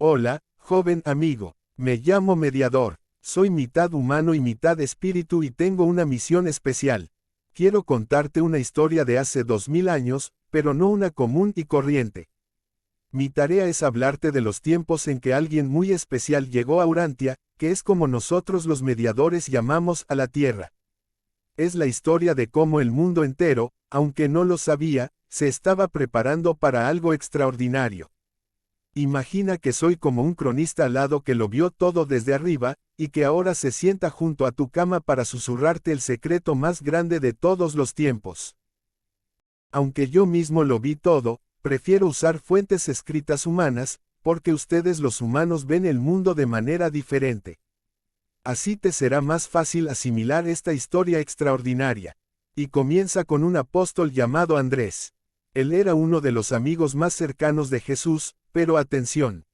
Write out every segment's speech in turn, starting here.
Hola, joven amigo. Me llamo Mediador. Soy mitad humano y mitad espíritu y tengo una misión especial. Quiero contarte una historia de hace 2000 años, pero no una común y corriente. Mi tarea es hablarte de los tiempos en que alguien muy especial llegó a Urantia, que es como nosotros los mediadores llamamos a la Tierra. Es la historia de cómo el mundo entero, aunque no lo sabía, se estaba preparando para algo extraordinario. Imagina que soy como un cronista alado que lo vio todo desde arriba, y que ahora se sienta junto a tu cama para susurrarte el secreto más grande de todos los tiempos. Aunque yo mismo lo vi todo, prefiero usar fuentes escritas humanas, porque ustedes los humanos ven el mundo de manera diferente. Así te será más fácil asimilar esta historia extraordinaria. Y comienza con un apóstol llamado Andrés. Él era uno de los amigos más cercanos de Jesús, pero atención.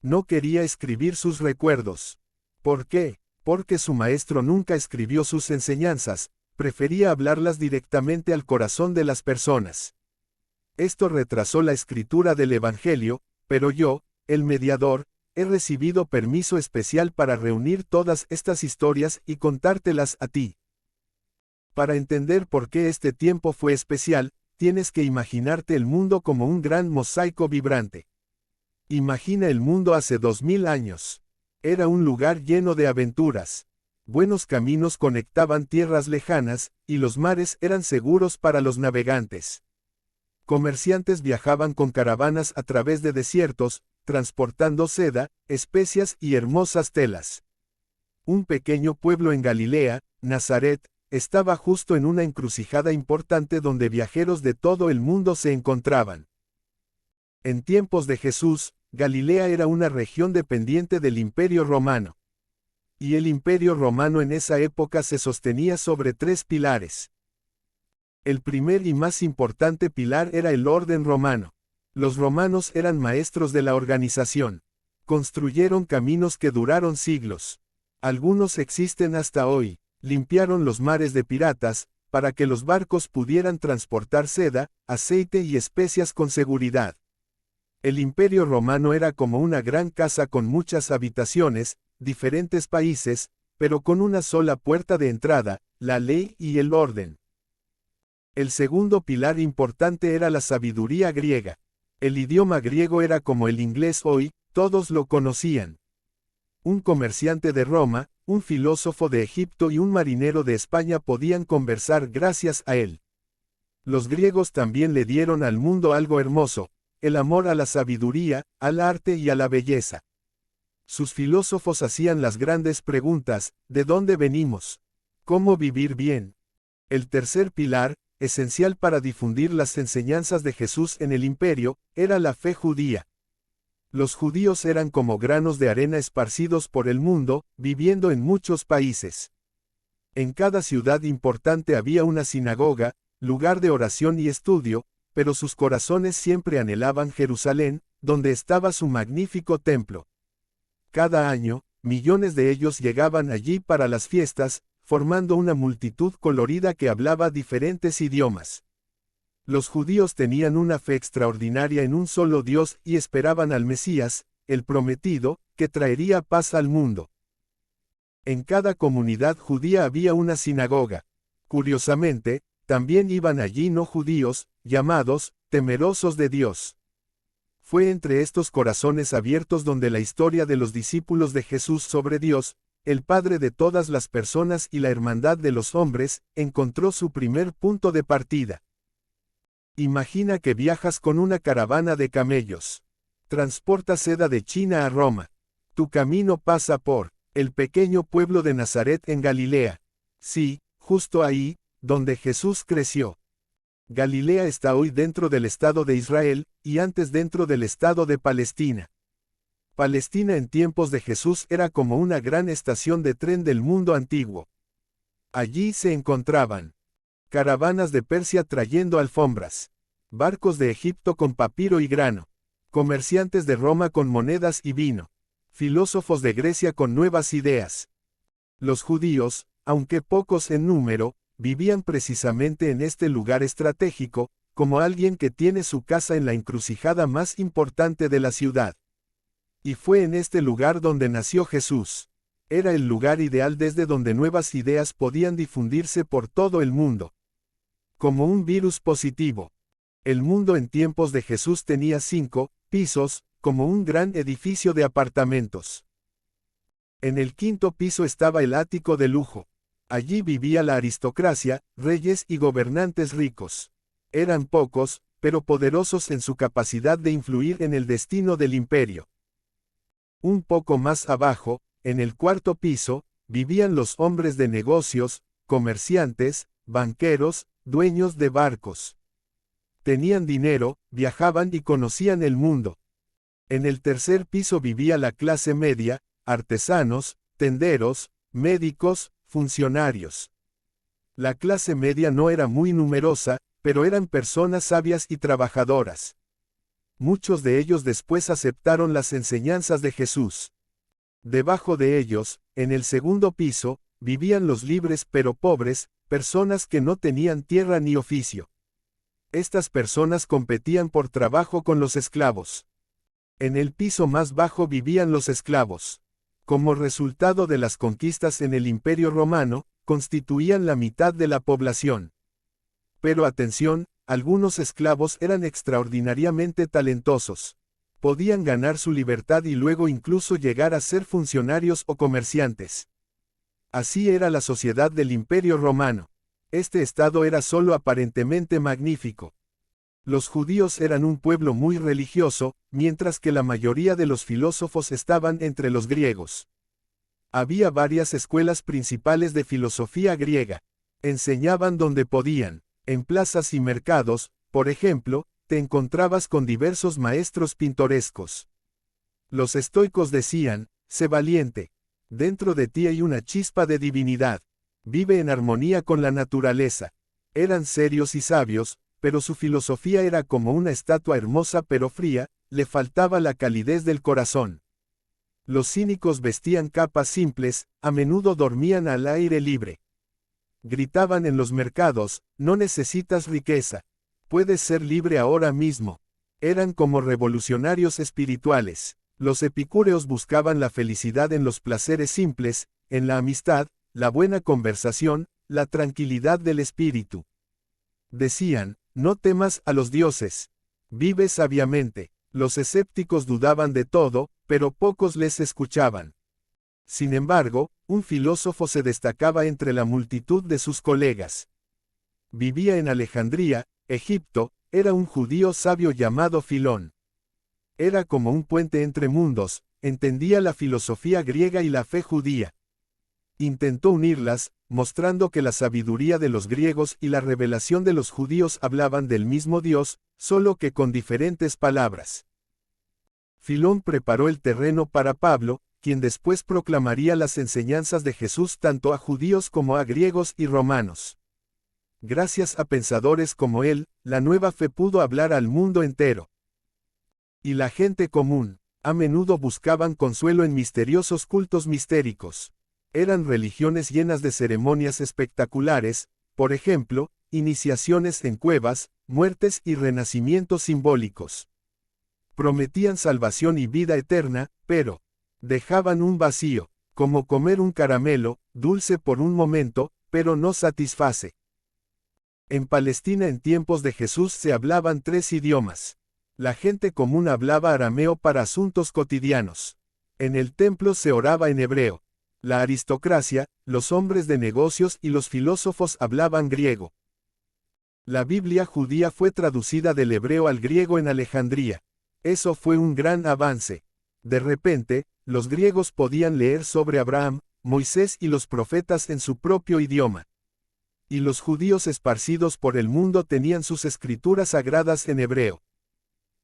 No quería escribir sus recuerdos. ¿Por qué? Porque su maestro nunca escribió sus enseñanzas, prefería hablarlas directamente al corazón de las personas. Esto retrasó la escritura del Evangelio, pero yo, el mediador, he recibido permiso especial para reunir todas estas historias y contártelas a ti. Para entender por qué este tiempo fue especial, tienes que imaginarte el mundo como un gran mosaico vibrante. Imagina el mundo hace 2000 años. Era un lugar lleno de aventuras. Buenos caminos conectaban tierras lejanas, y los mares eran seguros para los navegantes. Comerciantes viajaban con caravanas a través de desiertos, transportando seda, especias y hermosas telas. Un pequeño pueblo en Galilea, Nazaret, estaba justo en una encrucijada importante donde viajeros de todo el mundo se encontraban. En tiempos de Jesús, Galilea era una región dependiente del Imperio Romano. Y el Imperio Romano en esa época se sostenía sobre 3 pilares. El primer y más importante pilar era el orden romano. Los romanos eran maestros de la organización. Construyeron caminos que duraron siglos. Algunos existen hasta hoy. Limpiaron los mares de piratas, para que los barcos pudieran transportar seda, aceite y especias con seguridad. El Imperio Romano era como una gran casa con muchas habitaciones, diferentes países, pero con una sola puerta de entrada, la ley y el orden. El segundo pilar importante era la sabiduría griega. El idioma griego era como el inglés hoy, todos lo conocían. Un comerciante de Roma, un filósofo de Egipto y un marinero de España podían conversar gracias a él. Los griegos también le dieron al mundo algo hermoso, el amor a la sabiduría, al arte y a la belleza. Sus filósofos hacían las grandes preguntas: ¿de dónde venimos? ¿Cómo vivir bien? El tercer pilar, esencial para difundir las enseñanzas de Jesús en el imperio, era la fe judía. Los judíos eran como granos de arena esparcidos por el mundo, viviendo en muchos países. En cada ciudad importante había una sinagoga, lugar de oración y estudio, pero sus corazones siempre anhelaban Jerusalén, donde estaba su magnífico templo. Cada año, millones de ellos llegaban allí para las fiestas, formando una multitud colorida que hablaba diferentes idiomas. Los judíos tenían una fe extraordinaria en un solo Dios y esperaban al Mesías, el prometido, que traería paz al mundo. En cada comunidad judía había una sinagoga. Curiosamente, también iban allí no judíos, llamados temerosos de Dios. Fue entre estos corazones abiertos donde la historia de los discípulos de Jesús sobre Dios, el Padre de todas las personas y la hermandad de los hombres, encontró su primer punto de partida. Imagina que viajas con una caravana de camellos. Transporta seda de China a Roma. Tu camino pasa por el pequeño pueblo de Nazaret en Galilea. Sí, justo ahí, donde Jesús creció. Galilea está hoy dentro del Estado de Israel, y antes dentro del Estado de Palestina. Palestina en tiempos de Jesús era como una gran estación de tren del mundo antiguo. Allí se encontraban caravanas de Persia trayendo alfombras, barcos de Egipto con papiro y grano, comerciantes de Roma con monedas y vino, filósofos de Grecia con nuevas ideas. Los judíos, aunque pocos en número, vivían precisamente en este lugar estratégico, como alguien que tiene su casa en la encrucijada más importante de la ciudad. Y fue en este lugar donde nació Jesús. Era el lugar ideal desde donde nuevas ideas podían difundirse por todo el mundo. Como un virus positivo. El mundo en tiempos de Jesús tenía 5 pisos, como un gran edificio de apartamentos. En el 5.º piso estaba el ático de lujo. Allí vivía la aristocracia, reyes y gobernantes ricos. Eran pocos, pero poderosos en su capacidad de influir en el destino del imperio. Un poco más abajo, en el 4.º piso, vivían los hombres de negocios, comerciantes, banqueros, dueños de barcos. Tenían dinero, viajaban y conocían el mundo. En el 3.er piso vivía la clase media, artesanos, tenderos, médicos, funcionarios. La clase media no era muy numerosa, pero eran personas sabias y trabajadoras. Muchos de ellos después aceptaron las enseñanzas de Jesús. Debajo de ellos, en el 2.º piso, vivían los libres pero pobres, personas que no tenían tierra ni oficio. Estas personas competían por trabajo con los esclavos. En el piso más bajo vivían los esclavos. Como resultado de las conquistas en el Imperio Romano, constituían la mitad de la población. Pero atención, algunos esclavos eran extraordinariamente talentosos. Podían ganar su libertad y luego incluso llegar a ser funcionarios o comerciantes. Así era la sociedad del Imperio Romano. Este estado era solo aparentemente magnífico. Los judíos eran un pueblo muy religioso, mientras que la mayoría de los filósofos estaban entre los griegos. Había varias escuelas principales de filosofía griega. Enseñaban donde podían. En plazas y mercados, por ejemplo, te encontrabas con diversos maestros pintorescos. Los estoicos decían, sé valiente. Dentro de ti hay una chispa de divinidad. Vive en armonía con la naturaleza. Eran serios y sabios, pero su filosofía era como una estatua hermosa pero fría, le faltaba la calidez del corazón. Los cínicos vestían capas simples, a menudo dormían al aire libre. Gritaban en los mercados, no necesitas riqueza. Puedes ser libre ahora mismo. Eran como revolucionarios espirituales. Los epicúreos buscaban la felicidad en los placeres simples, en la amistad, la buena conversación, la tranquilidad del espíritu. Decían, no temas a los dioses. Vive sabiamente. Los escépticos dudaban de todo, pero pocos les escuchaban. Sin embargo, un filósofo se destacaba entre la multitud de sus colegas. Vivía en Alejandría, Egipto, era un judío sabio llamado Filón. Era como un puente entre mundos, entendía la filosofía griega y la fe judía. Intentó unirlas, mostrando que la sabiduría de los griegos y la revelación de los judíos hablaban del mismo Dios, solo que con diferentes palabras. Filón preparó el terreno para Pablo, quien después proclamaría las enseñanzas de Jesús tanto a judíos como a griegos y romanos. Gracias a pensadores como él, la nueva fe pudo hablar al mundo entero. Y la gente común, a menudo buscaban consuelo en misteriosos cultos mistéricos. Eran religiones llenas de ceremonias espectaculares, por ejemplo, iniciaciones en cuevas, muertes y renacimientos simbólicos. Prometían salvación y vida eterna, pero dejaban un vacío, como comer un caramelo, dulce por un momento, pero no satisface. En Palestina en tiempos de Jesús se hablaban 3 idiomas. La gente común hablaba arameo para asuntos cotidianos. En el templo se oraba en hebreo. La aristocracia, los hombres de negocios y los filósofos hablaban griego. La Biblia judía fue traducida del hebreo al griego en Alejandría. Eso fue un gran avance. De repente, los griegos podían leer sobre Abraham, Moisés y los profetas en su propio idioma. Y los judíos esparcidos por el mundo tenían sus escrituras sagradas en hebreo.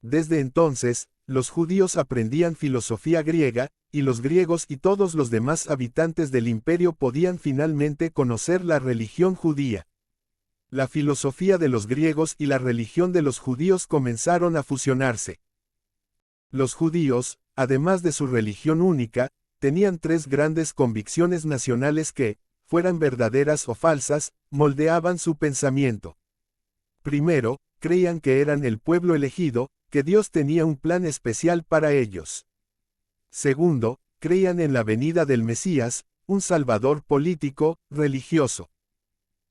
Desde entonces, los judíos aprendían filosofía griega, y los griegos y todos los demás habitantes del imperio podían finalmente conocer la religión judía. La filosofía de los griegos y la religión de los judíos comenzaron a fusionarse. Los judíos, además de su religión única, tenían 3 grandes convicciones nacionales que, fueran verdaderas o falsas, moldeaban su pensamiento. Primero, creían que eran el pueblo elegido, que Dios tenía un plan especial para ellos. Segundo, creían en la venida del Mesías, un salvador político, religioso.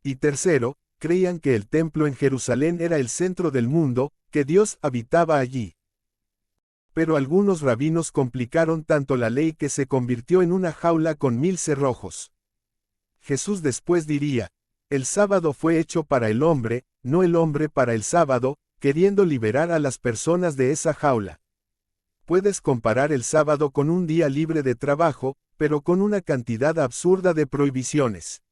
Y tercero, creían que el templo en Jerusalén era el centro del mundo, que Dios habitaba allí. Pero algunos rabinos complicaron tanto la ley que se convirtió en una jaula con 1000 cerrojos. Jesús después diría, el sábado fue hecho para el hombre, no el hombre para el sábado, queriendo liberar a las personas de esa jaula. Puedes comparar el sábado con un día libre de trabajo, pero con una cantidad absurda de prohibiciones.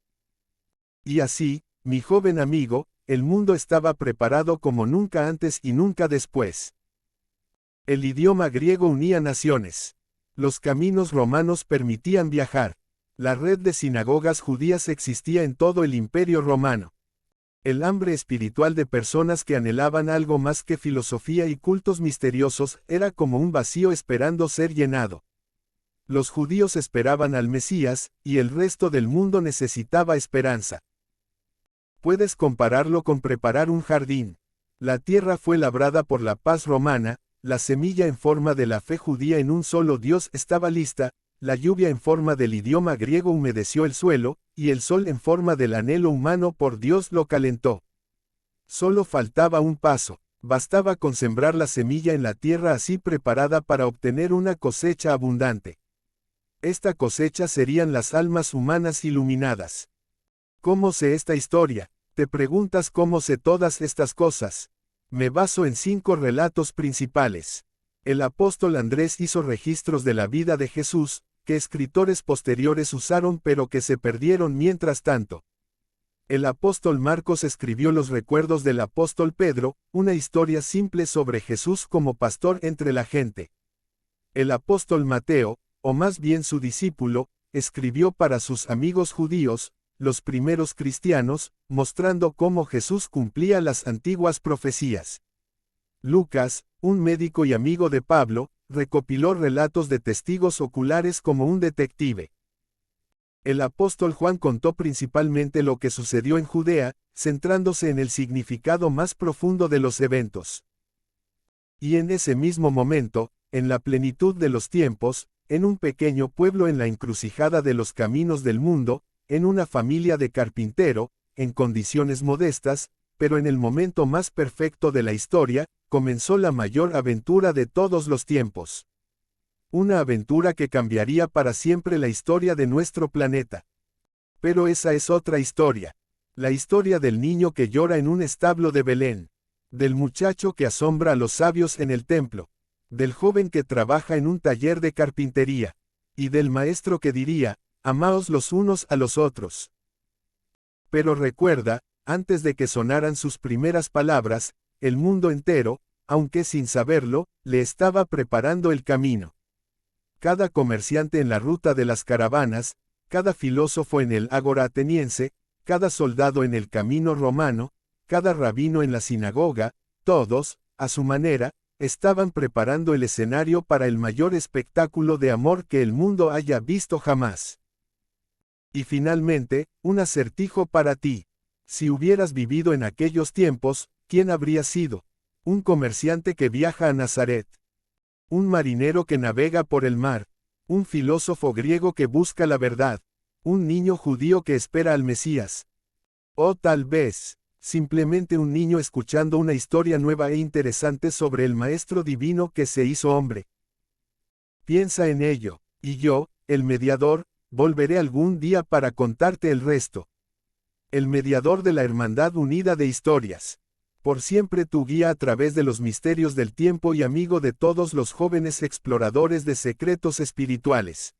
Y así, mi joven amigo, el mundo estaba preparado como nunca antes y nunca después. El idioma griego unía naciones. Los caminos romanos permitían viajar. La red de sinagogas judías existía en todo el Imperio Romano. El hambre espiritual de personas que anhelaban algo más que filosofía y cultos misteriosos era como un vacío esperando ser llenado. Los judíos esperaban al Mesías, y el resto del mundo necesitaba esperanza. Puedes compararlo con preparar un jardín. La tierra fue labrada por la paz romana, la semilla en forma de la fe judía en un solo Dios estaba lista, la lluvia en forma del idioma griego humedeció el suelo, y el sol en forma del anhelo humano por Dios lo calentó. Solo faltaba un paso, bastaba con sembrar la semilla en la tierra así preparada para obtener una cosecha abundante. Esta cosecha serían las almas humanas iluminadas. ¿Cómo sé esta historia? Te preguntas cómo sé todas estas cosas. Me baso en 5 relatos principales. El apóstol Andrés hizo registros de la vida de Jesús, que escritores posteriores usaron pero que se perdieron mientras tanto. El apóstol Marcos escribió los recuerdos del apóstol Pedro, una historia simple sobre Jesús como pastor entre la gente. El apóstol Mateo, o más bien su discípulo, escribió para sus amigos judíos, los primeros cristianos, mostrando cómo Jesús cumplía las antiguas profecías. Lucas, un médico y amigo de Pablo, recopiló relatos de testigos oculares como un detective. El apóstol Juan contó principalmente lo que sucedió en Judea, centrándose en el significado más profundo de los eventos. Y en ese mismo momento, en la plenitud de los tiempos, en un pequeño pueblo en la encrucijada de los caminos del mundo, en una familia de carpintero, en condiciones modestas, pero en el momento más perfecto de la historia, comenzó la mayor aventura de todos los tiempos. Una aventura que cambiaría para siempre la historia de nuestro planeta. Pero esa es otra historia. La historia del niño que llora en un establo de Belén. Del muchacho que asombra a los sabios en el templo. Del joven que trabaja en un taller de carpintería. Y del maestro que diría, amaos los unos a los otros. Pero recuerda, antes de que sonaran sus primeras palabras, el mundo entero, aunque sin saberlo, le estaba preparando el camino. Cada comerciante en la ruta de las caravanas, cada filósofo en el ágora ateniense, cada soldado en el camino romano, cada rabino en la sinagoga, todos, a su manera, estaban preparando el escenario para el mayor espectáculo de amor que el mundo haya visto jamás. Y finalmente, un acertijo para ti. Si hubieras vivido en aquellos tiempos, ¿quién habría sido? Un comerciante que viaja a Nazaret. Un marinero que navega por el mar. Un filósofo griego que busca la verdad. Un niño judío que espera al Mesías. O tal vez, simplemente un niño escuchando una historia nueva e interesante sobre el Maestro Divino que se hizo hombre. Piensa en ello, y yo, el mediador, volveré algún día para contarte el resto. El mediador de la Hermandad Unida de Historias. Por siempre tu guía a través de los misterios del tiempo y amigo de todos los jóvenes exploradores de secretos espirituales.